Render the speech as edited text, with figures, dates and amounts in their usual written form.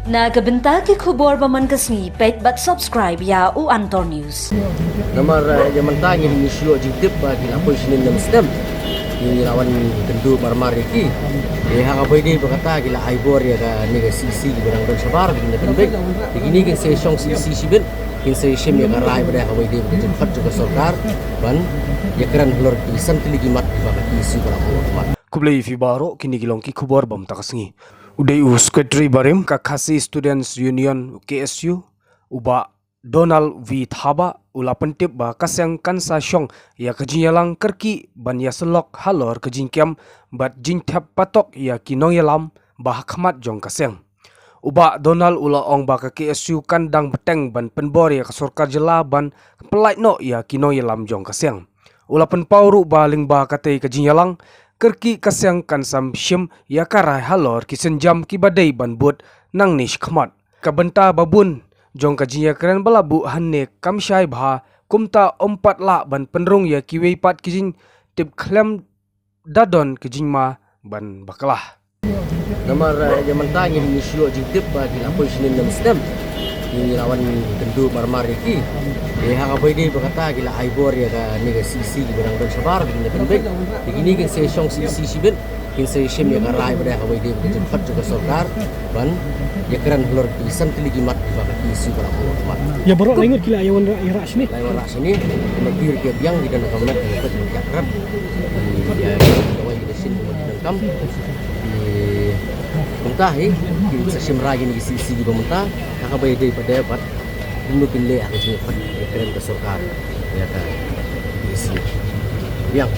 Nagabenta ki khubor baman kasni pet bat subscribe ya u Antor News. Namar zaman tanya ni silo jitip bagi lapoi sinin nam stem. Ni lawan kendu marmar iki. Ha ka dia berkata gila aibor ya ka ni sisi berang dan sabar begini penbek. Begini kan sesong sisi sibin. Kin sesem ya ka rai pada ka dia cepat juga sorkar ban ya keran blur pisan tili gimat bagi isu berang mat. Kublai fi baro kini gilong ki khubor bam takasngi. Udai Secretary Barim ka Khasi Students Union KSU uba Donald V Thaba ula pentip ba kasyang kansa syong ya kajinyalang kerki ban ya selok halor kajingkiam bat jingthap patok ya kinong yalam bah khamat jong kasyang uba Donald ula ong ba ka KSU kandang beteng ban penbor ya kasorkar jela ban pelait no ya kinong yalam jong kasyang ula penpauru ba lingba katei kajinyalang kerki kasyang kansam syim ya karai halor kisenjam ki badai ban but nang nish khmat kabenta babun jong kajinya keren balabu hanne kamsyai bha kumta ompat la ban penrung ya kiwei pat kijing tip klem dadon kijingma ban bakalah Namar zaman tanya ni silo jitip bagi lapoi sinin nam stem. Ni lawan kendu marmar iki. Ha ka dia berkata gila aibor ya ka ni sisi berang dan sabar begini penbek. Begini kan sesong sisi sibin. Kin sesem ya ka rai pada ka dia cepat juga sorkar ban ya keran blur pisan tili gimat bagi isu berang mat. Ya borok lengut kila ayawan rak sini. Lawan rak sini lebih ke biang di dan kamet ke jakrat. Ya kawai di sini di kam. Mentah kita semrai ni sisi di mentah nak bayar daripada dapat mungkin le aku cepat keren ke sorkar ya kan isi yang